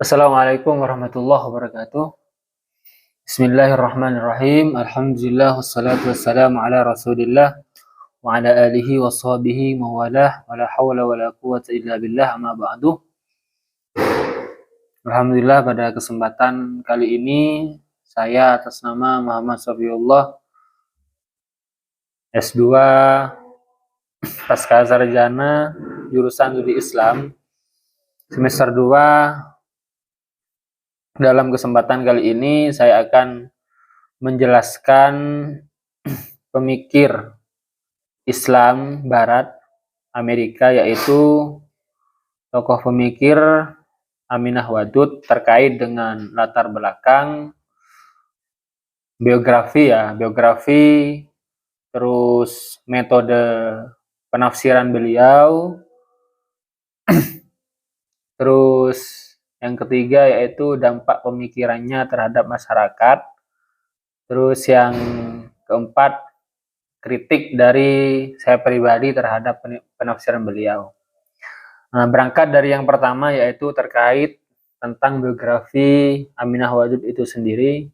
Assalamualaikum warahmatullahi wabarakatuh. Bismillahirrahmanirrahim. Alhamdulillah wassalatu wassalamu ala Rasulillah wa ala alihi wa sahbihi mawalah wa la hawla wa la quwwata illa billah amma ba'du. Alhamdulillah pada kesempatan kali ini saya atas nama Muhammad Safiullah S2 Pasca Sarjana jurusan Studi Islam semester 2. Dalam kesempatan kali ini saya akan menjelaskan pemikir Islam Barat Amerika, yaitu tokoh pemikir Aminah Wadud, terkait dengan latar belakang biografi, terus metode penafsiran beliau, terus yang ketiga yaitu dampak pemikirannya terhadap masyarakat, terus yang keempat kritik dari saya pribadi terhadap penafsiran beliau. Nah, berangkat dari yang pertama yaitu terkait tentang biografi Aminah Wadud itu sendiri.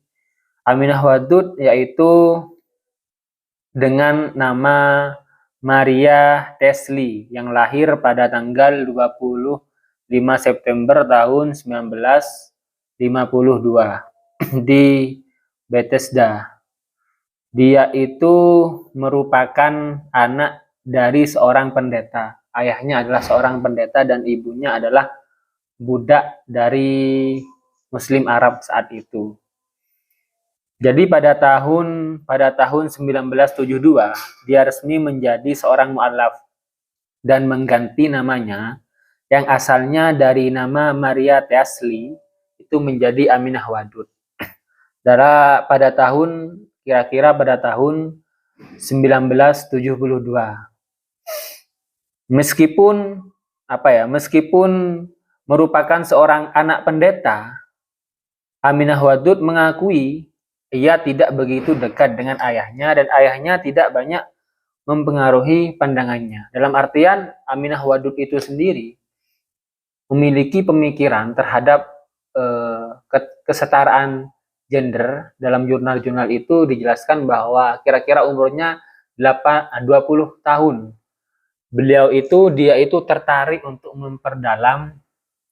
Aminah Wadud yaitu dengan nama Maria Tesli yang lahir pada tanggal 25 September tahun 1952 di Bethesda. Dia itu merupakan anak dari seorang pendeta. Ayahnya adalah seorang pendeta dan ibunya adalah budak dari Muslim Arab saat itu. Jadi pada tahun 1972 dia resmi menjadi seorang mu'allaf dan mengganti namanya yang asalnya dari nama Maria Tesli itu menjadi Aminah Wadud. Kira-kira pada tahun 1972. Meskipun merupakan seorang anak pendeta, Aminah Wadud mengakui ia tidak begitu dekat dengan ayahnya dan ayahnya tidak banyak mempengaruhi pandangannya. Dalam artian Aminah Wadud itu sendiri memiliki pemikiran terhadap kesetaraan gender. Dalam jurnal-jurnal itu dijelaskan bahwa kira-kira umurnya 20 tahun. Dia itu tertarik untuk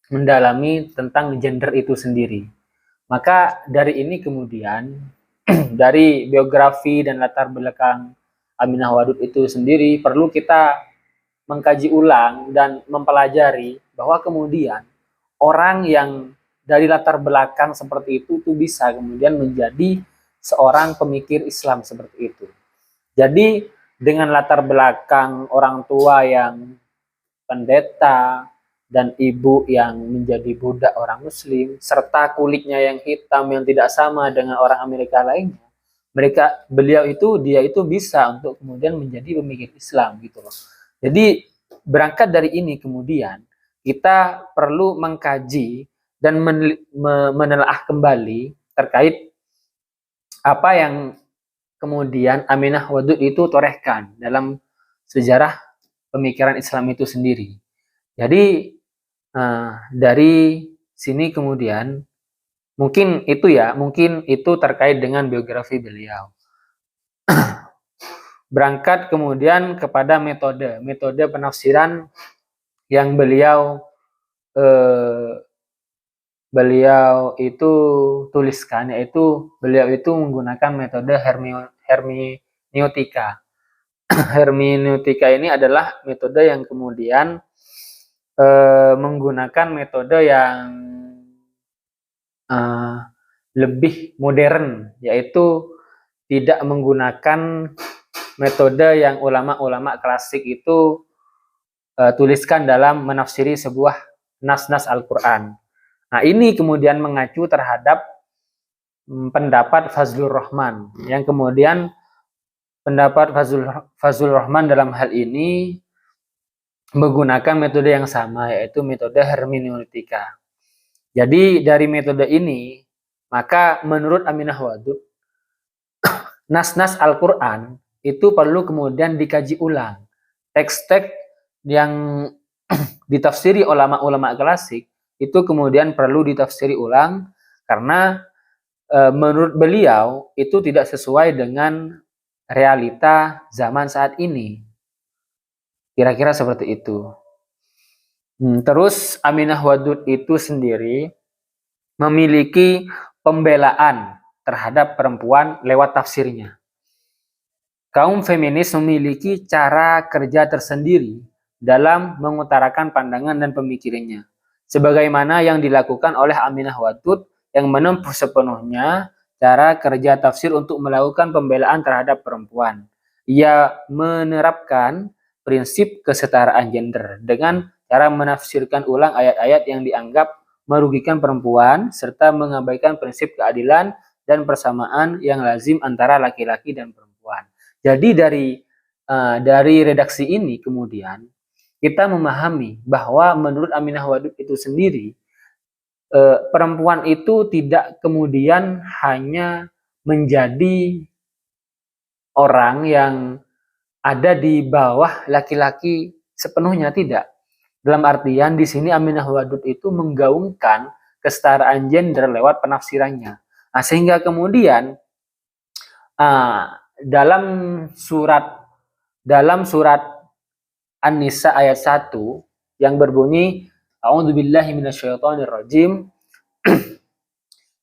mendalami tentang gender itu sendiri. Maka dari ini kemudian dari biografi dan latar belakang Aminah Wadud itu sendiri perlu kita mengkaji ulang dan mempelajari bahwa kemudian orang yang dari latar belakang seperti itu bisa kemudian menjadi seorang pemikir Islam seperti itu. Jadi dengan latar belakang orang tua yang pendeta dan ibu yang menjadi budak orang Muslim, serta kulitnya yang hitam yang tidak sama dengan orang Amerika lainnya, dia itu bisa untuk kemudian menjadi pemikir Islam gitu loh. Jadi berangkat dari ini kemudian kita perlu mengkaji dan menelaah kembali terkait apa yang kemudian Aminah Wadud itu torehkan dalam sejarah pemikiran Islam itu sendiri. Jadi dari sini kemudian mungkin itu terkait dengan biografi beliau. Berangkat kemudian kepada metode penafsiran yang beliau itu tuliskan, yaitu beliau itu menggunakan metode hermeneutika. Hermeneutika ini adalah metode yang kemudian menggunakan metode yang lebih modern, yaitu tidak menggunakan metode yang ulama-ulama klasik itu tuliskan dalam menafsiri sebuah nas-nas Al-Quran. Nah, ini kemudian mengacu terhadap pendapat Fazlur Rahman, yang kemudian pendapat Fazlur Rahman dalam hal ini menggunakan metode yang sama, yaitu metode hermeneutika. Jadi dari metode ini, maka menurut Aminah Wadud, nas-nas Al-Quran itu perlu kemudian dikaji ulang. Teks-teks yang ditafsiri ulama-ulama klasik itu kemudian perlu ditafsiri ulang karena menurut beliau itu tidak sesuai dengan realita zaman saat ini. Kira-kira seperti itu. Terus Aminah Wadud itu sendiri memiliki pembelaan terhadap perempuan lewat tafsirnya. Kaum feminis memiliki cara kerja tersendiri dalam mengutarakan pandangan dan pemikirannya. Sebagaimana yang dilakukan oleh Aminah Wadud yang menempuh sepenuhnya cara kerja tafsir untuk melakukan pembelaan terhadap perempuan. Ia menerapkan prinsip kesetaraan gender dengan cara menafsirkan ulang ayat-ayat yang dianggap merugikan perempuan serta mengabaikan prinsip keadilan dan persamaan yang lazim antara laki-laki dan perempuan. Jadi dari redaksi ini kemudian kita memahami bahwa menurut Aminah Wadud itu sendiri perempuan itu tidak kemudian hanya menjadi orang yang ada di bawah laki-laki sepenuhnya, tidak. Dalam artian di sini Aminah Wadud itu menggaungkan kesetaraan gender lewat penafsirannya. Nah, sehingga kemudian dalam surat An-Nisa ayat 1 yang berbunyi A'udzubillahi minasyaitonirrajim.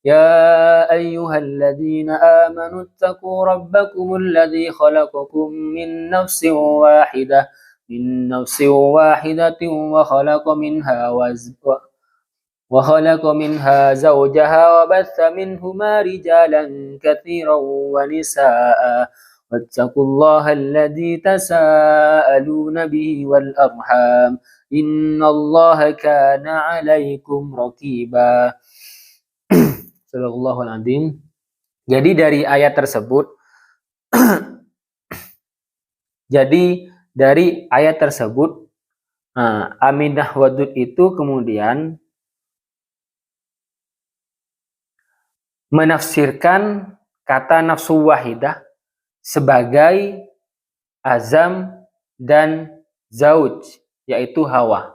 Ya ayyuhalladzina amanu taqu rabbakumul ladzi khalaqakum min nafsin wahidatin wa khalaqa minha zawjaha wa batha minhuma rijalan katsiran wa nisaa wattaqullaha alladzi tasaaluna bihi wal arham innallaha kana 'alaikum raqiba. Sallallahu alaihi. Jadi dari ayat tersebut Aminah Wadud itu kemudian menafsirkan kata nafsu wahidah sebagai azam dan zauj, yaitu Hawa.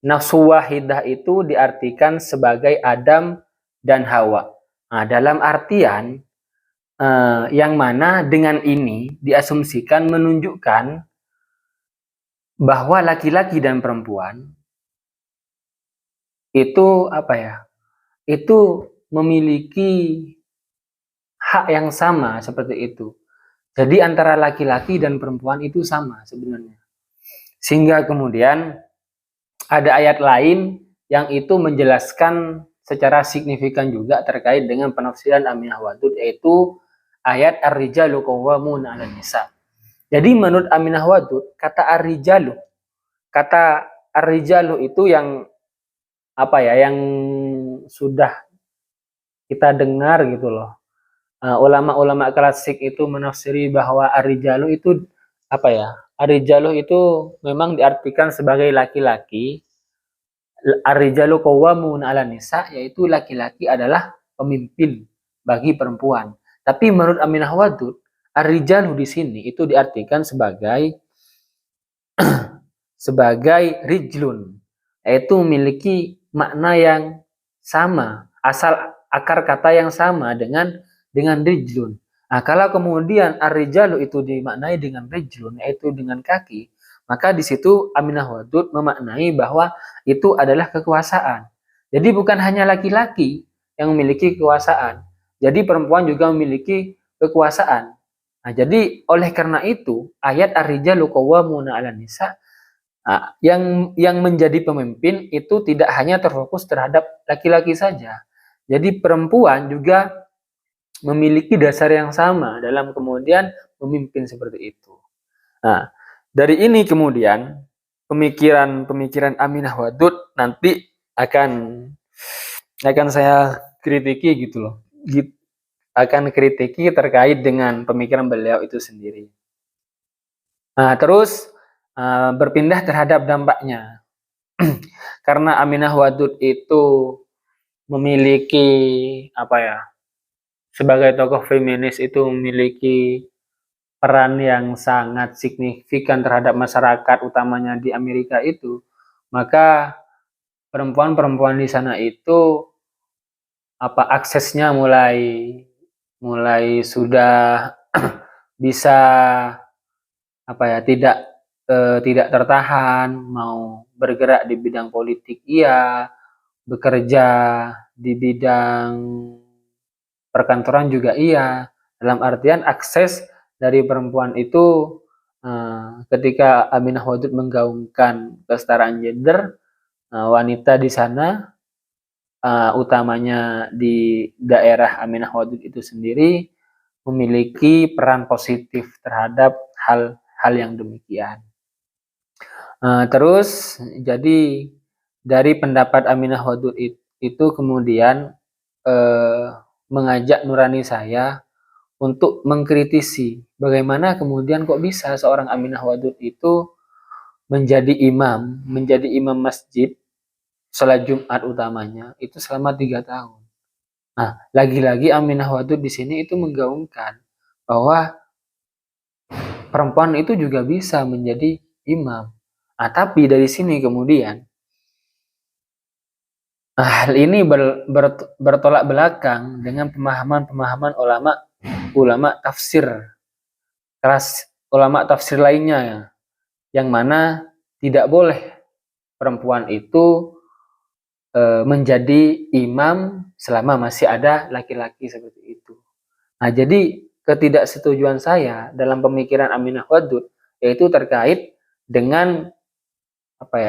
Nafsu wahidah itu diartikan sebagai Adam dan Hawa. Nah, dalam artian yang mana dengan ini diasumsikan menunjukkan bahwa laki-laki dan perempuan itu itu memiliki hak yang sama seperti itu. Jadi antara laki-laki dan perempuan itu sama sebenarnya. Sehingga kemudian ada ayat lain yang itu menjelaskan secara signifikan juga terkait dengan penafsiran Aminah Wadud, yaitu ayat Ar-Rijalu Qawwamuna 'alan Nisa. Jadi menurut Aminah Wadud, kata Ar-Rijalu itu yang yang sudah kita dengar gitu loh. Ulama-ulama klasik itu menafsiri bahwa Ar-Rijalu itu Ar-Rijalu itu memang diartikan sebagai laki-laki. Ar-rijalu qawwamun 'alan nisa, yaitu laki-laki adalah pemimpin bagi perempuan. Tapi menurut Aminah Wadud, ar-rijalu di sini itu diartikan sebagai rijlun, yaitu memiliki makna yang sama, asal akar kata yang sama dengan rijlun. Nah, kalau kemudian ar-rijalu itu dimaknai dengan rijlun, yaitu dengan kaki, maka di situ Aminah Wadud memaknai bahwa itu adalah kekuasaan. Jadi bukan hanya laki-laki yang memiliki kekuasaan, jadi perempuan juga memiliki kekuasaan. Nah, jadi oleh karena itu ayat ar-rijalu qawwamuna 'alan nisa, yang menjadi pemimpin itu tidak hanya terfokus terhadap laki-laki saja. Jadi perempuan juga memiliki dasar yang sama dalam kemudian memimpin seperti itu. Nah, dari ini kemudian pemikiran Aminah Wadud nanti akan saya kritiki gitu loh. Akan kritiki terkait dengan pemikiran beliau itu sendiri. Nah, terus berpindah terhadap dampaknya. Karena Aminah Wadud itu memiliki sebagai tokoh feminis itu memiliki peran yang sangat signifikan terhadap masyarakat, utamanya di Amerika itu, maka perempuan-perempuan di sana itu aksesnya mulai sudah bisa tidak tertahan, mau bergerak di bidang politik iya, bekerja di bidang perkantoran juga iya. Dalam artian akses dari perempuan itu ketika Aminah Wadud menggaungkan kesetaraan gender, wanita di sana utamanya di daerah Aminah Wadud itu sendiri memiliki peran positif terhadap hal-hal yang demikian. Terus jadi dari pendapat Aminah Wadud itu kemudian mengajak nurani saya untuk mengkritisi bagaimana kemudian kok bisa seorang Aminah Wadud itu menjadi imam masjid salat Jumat utamanya itu selama 3 tahun. Nah, lagi-lagi Aminah Wadud di sini itu menggaungkan bahwa perempuan itu juga bisa menjadi imam. Nah, tapi dari sini kemudian hal ini bertolak belakang dengan pemahaman ulama tafsir ulama tafsir lainnya ya, yang mana tidak boleh perempuan itu menjadi imam selama masih ada laki-laki seperti itu. Nah, jadi ketidaksetujuan saya dalam pemikiran Aminah Wadud yaitu terkait dengan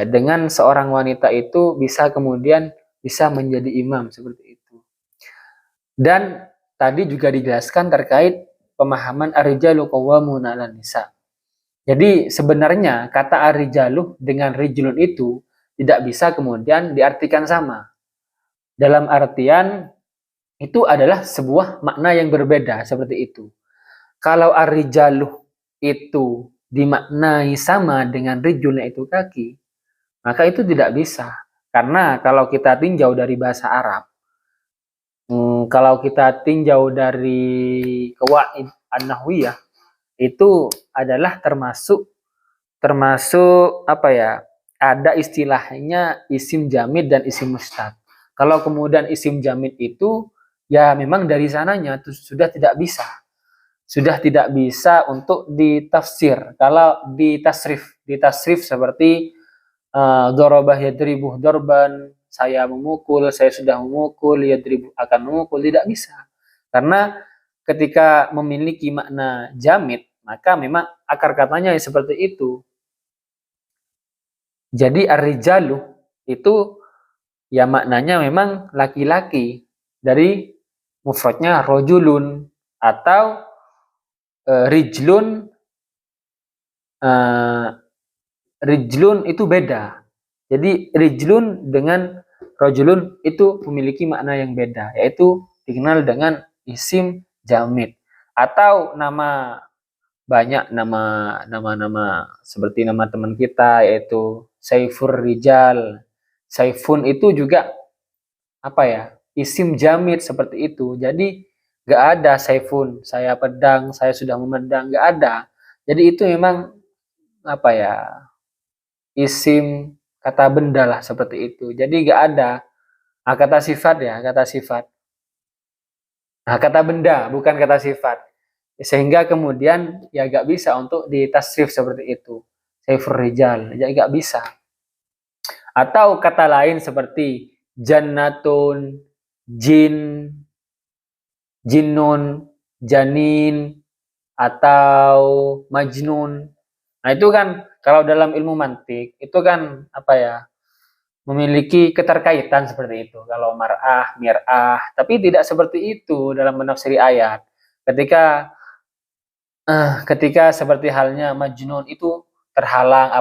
dengan seorang wanita itu kemudian bisa menjadi imam seperti itu. Dan tadi juga dijelaskan terkait pemahaman ar-rijalu qawwamuna 'alan nisa. Jadi sebenarnya kata ar-rijalu dengan rijlun itu tidak bisa kemudian diartikan sama. Dalam artian itu adalah sebuah makna yang berbeda seperti itu. Kalau ar-rijalu itu dimaknai sama dengan rijul yaitu kaki, maka itu tidak bisa. Karena kalau kita tinjau dari bahasa Arab, kalau kita tinjau dari qawaid an-nahwiyah itu adalah termasuk ada istilahnya isim jamid dan isim mustaq. Kalau kemudian isim jamid itu ya memang dari sananya sudah tidak bisa untuk ditafsir. Kalau ditasrif seperti dorobah yadribuh dorban, saya memukul, saya sudah memukul, yadribuh akan memukul, tidak bisa. Karena ketika memiliki makna jamid, maka memang akar katanya seperti itu. Jadi ar-rijalu itu ya maknanya memang laki-laki, dari mufradnya rojulun atau rijlun. Rijlun itu beda. Jadi rijlun dengan rojulun itu memiliki makna yang beda, yaitu dikenal dengan isim jamid atau banyak nama seperti nama teman kita yaitu Saifur Rijal. Saifun itu juga isim jamid seperti itu. Jadi gak ada Saifun, saya pedang, saya sudah memedang, gak ada. Jadi itu memang isim kata benda lah seperti itu. Jadi gak ada kata sifat ya, kata sifat. Nah, kata benda bukan kata sifat. Sehingga kemudian ya gak bisa untuk ditasrif seperti itu. Saifur Rijal, ya gak bisa. Atau kata lain seperti jannatun, jin, jinnun, janin, atau majnun. Nah, itu kan kalau dalam ilmu mantik itu kan memiliki keterkaitan seperti itu. Kalau mar'ah, mir'ah, tapi tidak seperti itu dalam menafsiri ayat. Ketika seperti halnya majnun itu terhalang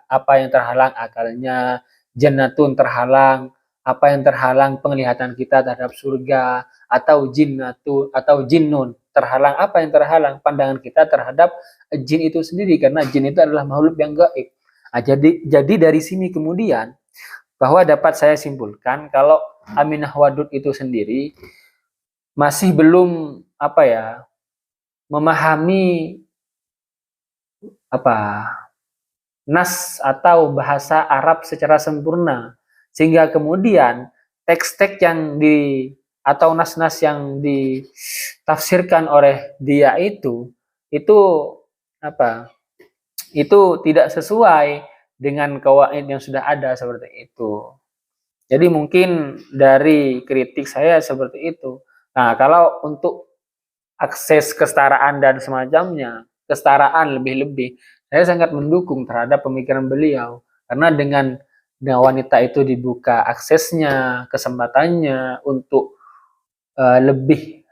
apa yang terhalang akalnya, jannatun terhalang apa yang terhalang penglihatan kita terhadap surga, atau jinnatu atau jinnun terhalang apa yang terhalang pandangan kita terhadap jin itu sendiri, karena jin itu adalah makhluk yang gaib. Nah, jadi dari sini kemudian bahwa dapat saya simpulkan kalau Aminah Wadud itu sendiri masih belum memahami nas atau bahasa Arab secara sempurna, Sehingga kemudian teks-teks yang atau nas-nas yang ditafsirkan oleh dia itu apa? Itu tidak sesuai dengan kawaid yang sudah ada seperti itu. Jadi mungkin dari kritik saya seperti itu. Nah, kalau untuk akses kesetaraan dan semacamnya, kesetaraan lebih-lebih, saya sangat mendukung terhadap pemikiran beliau. Karena dengan wanita itu dibuka aksesnya, kesempatannya untuk lebih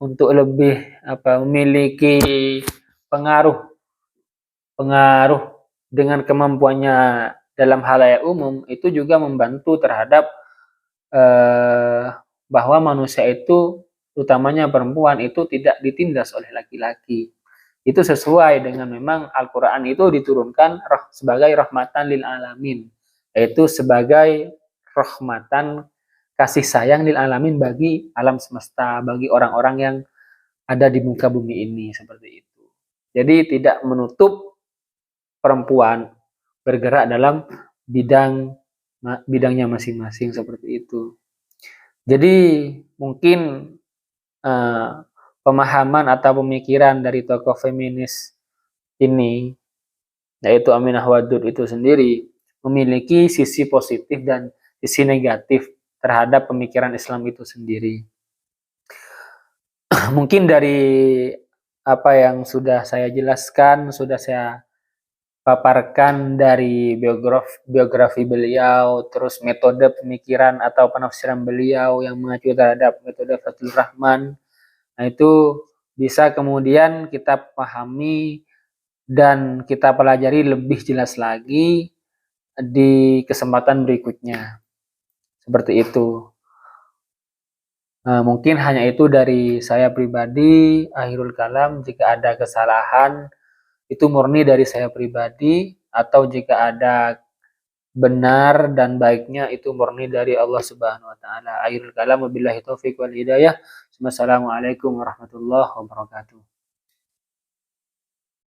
untuk lebih memiliki pengaruh pengaruh dengan kemampuannya dalam halayak umum, itu juga membantu terhadap eh, bahwa manusia itu, utamanya perempuan, itu tidak ditindas oleh laki-laki. Itu sesuai dengan memang Al-Quran itu diturunkan sebagai rahmatan lil alamin, yaitu sebagai rahmatan, kasih sayang lil alamin, bagi alam semesta, bagi orang-orang yang ada di muka bumi ini, seperti itu. Jadi tidak menutup perempuan bergerak dalam bidangnya masing-masing, seperti itu. Jadi mungkin eh, pemahaman atau pemikiran dari tokoh feminis ini, yaitu Aminah Wadud itu sendiri, memiliki sisi positif dan sisi negatif terhadap pemikiran Islam itu sendiri. Mungkin dari apa yang sudah saya jelaskan, sudah saya paparkan dari biografi beliau, terus metode pemikiran atau penafsiran beliau yang mengacu terhadap metode Fathul Rahman. Nah, itu bisa kemudian kita pahami dan kita pelajari lebih jelas lagi di kesempatan berikutnya. Seperti itu. Nah, mungkin hanya itu dari saya pribadi, akhirul kalam. Jika ada kesalahan, itu murni dari saya pribadi, atau jika ada benar dan baiknya, itu murni dari Allah Subhanahu wa taala. Akhirul kalam, wabillahi taufik wal hidayah. Wassalamualaikum warahmatullahi wabarakatuh.